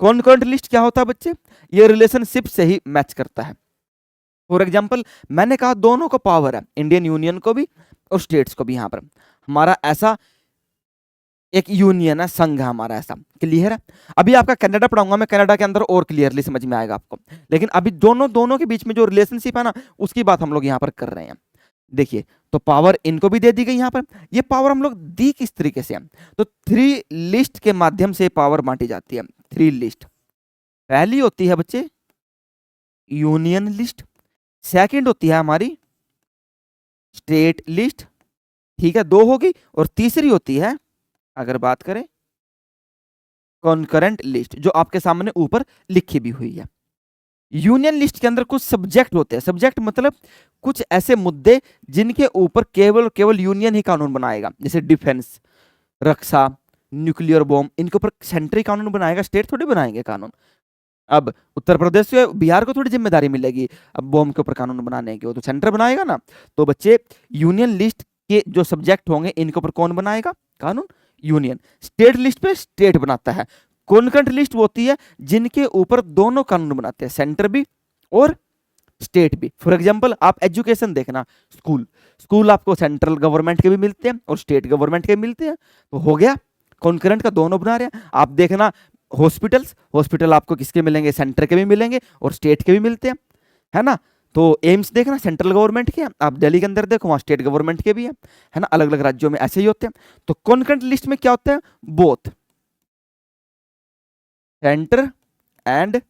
Concurrent list क्या होता है बच्चे, ये रिलेशनशिप से ही मैच करता है। फॉर एग्जाम्पल मैंने कहा दोनों को पावर है, इंडियन यूनियन को भी और स्टेट्स को भी। यहां पर हमारा ऐसा एक यूनियन है, संघ है हमारा ऐसा, क्लियर है। अभी आपका कनाडा पढ़ाऊंगा मैं, कनाडा के अंदर और क्लियरली समझ में आएगा आपको, लेकिन अभी दोनों दोनों के बीच में जो रिलेशनशिप है ना, उसकी बात हम लोग यहाँ पर कर रहे हैं। देखिए तो पावर इनको भी दे दी गई यहाँ पर। ये पावर हम लोग दी किस तरीके से, तो 3 लिस्ट के माध्यम से पावर बांटी जाती है। 3 लिस्ट, पहली होती है बच्चे यूनियन लिस्ट, सेकंड होती है हमारी स्टेट लिस्ट, ठीक है, 2 होगी, और तीसरी होती है अगर बात करें कॉन्करेंट लिस्ट, जो आपके सामने ऊपर लिखी भी हुई है। यूनियन लिस्ट के अंदर कुछ सब्जेक्ट होते हैं, सब्जेक्ट मतलब कुछ ऐसे मुद्दे जिनके ऊपर केवल केवल यूनियन ही कानून बनाएगा, जैसे डिफेंस, रक्षा, न्यूक्लियर बॉम्ब, इनके ऊपर सेंट्रल कानून बनाएगा, स्टेट थोड़ी बनाएंगे कानून। अब उत्तर प्रदेश से बिहार को थोड़ी जिम्मेदारी मिलेगी अब बॉम्ब के ऊपर कानून बनाने की, वो तो सेंटर बनाएगा ना। तो बच्चे यूनियन लिस्ट के जो सब्जेक्ट होंगे इनके ऊपर कौन बनाएगा कानून, यूनियन। स्टेट लिस्ट पे स्टेट बनाता है। कॉन्करेंट लिस्ट वो होती है जिनके ऊपर दोनों कानून बनाते हैं, सेंटर भी और स्टेट भी। फॉर एग्जांपल आप एजुकेशन देखना, स्कूल, स्कूल आपको सेंट्रल गवर्नमेंट के भी मिलते हैं और स्टेट गवर्नमेंट के भी मिलते हैं, तो हो गया कॉन्करेंट का, दोनों बना रहे हैं। आप देखना हॉस्पिटल्स, हॉस्पिटल आपको किसके मिलेंगे, सेंटर के भी मिलेंगे और स्टेट के भी मिलते हैं, है ना। तो एम्स देखना सेंट्रल गवर्नमेंट के, आप दिल्ली के अंदर देखो वहां स्टेट गवर्नमेंट के भी है ना, अलग अलग राज्यों में ऐसे ही होते हैं। तो कॉन्करेंट लिस्ट में क्या होता है, both centre and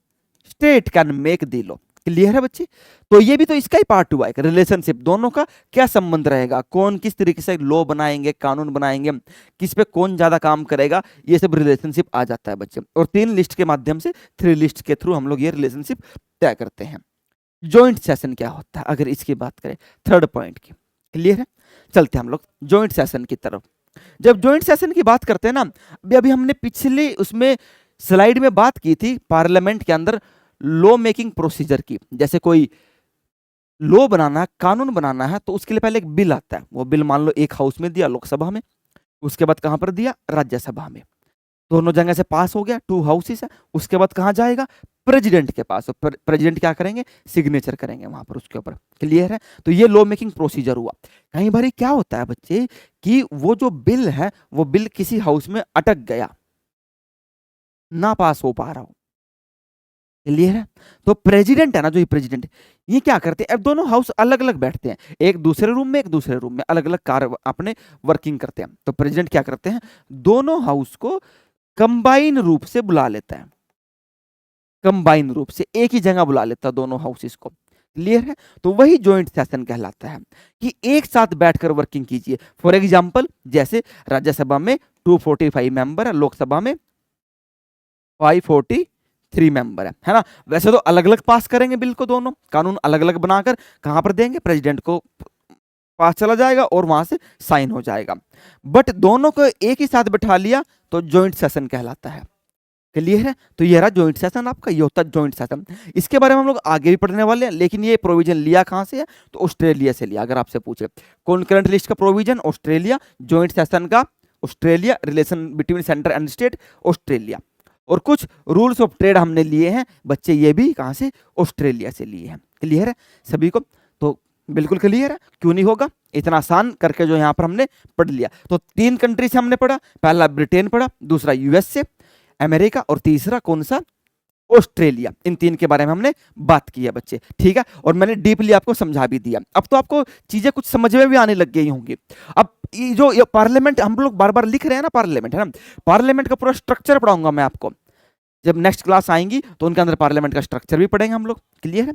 state can make the law, clear है बच्चे। तो ये भी तो इसका ही पार्ट हुआ है, रिलेशनशिप, दोनों का क्या संबंध रहेगा, कौन किस तरीके से लॉ बनाएंगे, कानून बनाएंगे, किस पे कौन ज्यादा काम करेगा, ये सब रिलेशनशिप आ जाता है बच्चे। और 3 लिस्ट के माध्यम से, 3 लिस्ट के थ्रू हम लोग ये रिलेशनशिप तय करते हैं। जॉइंट सेशन क्या होता है अगर इसकी बात करें, थर्ड पॉइंट की, क्लियर है। चलते हैं हम लोग जॉइंट सेशन की तरफ। जब जॉइंट सेशन की बात करते हैं ना, अभी हमने पिछले उसमें स्लाइड में बात की थी पार्लियामेंट के अंदर लॉ मेकिंग प्रोसीजर की। जैसे कोई लॉ बनाना है, कानून बनाना है, तो उसके लिए पहले एक बिल आता है। वो बिल मान लो एक हाउस में दिया, लोकसभा में, उसके बाद कहां पर दिया, राज्यसभा में, दोनों जगह से पास हो गया, 2 हाउसेस है। उसके बाद कहां जाएगा, प्रेसिडेंट के पास, प्रेसिडेंट क्या करेंगे, सिग्नेचर करेंगे वहां पर उसके ऊपर, क्लियर है। तो ये लॉ मेकिंग प्रोसीजर हुआ। कहीं बार क्या होता है बच्चे कि वो जो बिल है वो बिल किसी हाउस में अटक गया, ना पास हो पा रहा हो, क्लियर है। तो प्रेसिडेंट है ना, जो ये प्रेसिडेंट, ये क्या करते हैं, अब दोनों हाउस अलग अलग बैठते हैं, एक दूसरे रूम में, एक दूसरे रूम में, अलग अलग कार्य अपने वर्किंग करते हैं। तो प्रेसिडेंट क्या करते हैं, दोनों हाउस को कंबाइन रूप से बुला लेता है, कंबाइन रूप से एक ही जगह बुला लेता है दोनों हाउसेस को, क्लियर है। तो वही जॉइंट सेशन कहलाता है कि एक साथ बैठकर वर्किंग कीजिए। फॉर एग्जांपल जैसे राज्यसभा में 245 मेंबर है, लोकसभा में 543 मेंबर है ना। वैसे तो अलग अलग पास करेंगे बिल को, दोनों कानून अलग अलग बनाकर कहां पर देंगे, प्रेसिडेंट को पास चला जाएगा और वहां से साइन हो जाएगा। बट दोनों को एक ही साथ बैठा लिया तो जॉइंट सेशन कहलाता है, क्लियर है। तो ये रहा जॉइंट सेशन आपका, ये होता है जॉइंट सेशन। इसके बारे में हम लोग आगे भी पढ़ने वाले हैं, लेकिन ये प्रोविजन लिया कहां से है, तो ऑस्ट्रेलिया से लिया। अगर आपसे पूछे कॉन्करेंट लिस्ट का प्रोविजन ऑस्ट्रेलिया, जॉइंट सेशन का Australia, relation between centre and state Australia. और कुछ रूल्स ऑफ ट्रेड हमने लिए हैं बच्चे, ये भी कहां से, ऑस्ट्रेलिया से लिए हैं, क्लियर है सभी को। तो बिल्कुल क्लियर है, क्यों नहीं होगा, इतना आसान करके जो यहां पर हमने पढ़ लिया। तो 3 कंट्री से हमने पढ़ा, पहला ब्रिटेन पढ़ा, दूसरा यूएस से, अमेरिका, और तीसरा कौन सा, ऑस्ट्रेलिया। इन 3 के बारे में हमने बात की है बच्चे, ठीक है। और मैंने डीपली आपको समझा भी दिया। अब तो आपको चीजें कुछ समझ में भी आने लग गई होंगी। अब ये जो ये पार्लियामेंट हम लोग बार बार लिख रहे हैं ना, पार्लियामेंट है ना, पार्लियामेंट का पूरा स्ट्रक्चर पढ़ाऊंगा मैं आपको। जब नेक्स्ट क्लास आएंगी तो उनके अंदर पार्लियामेंट का स्ट्रक्चर भी पढ़ेंगे हम लोग, क्लियर है।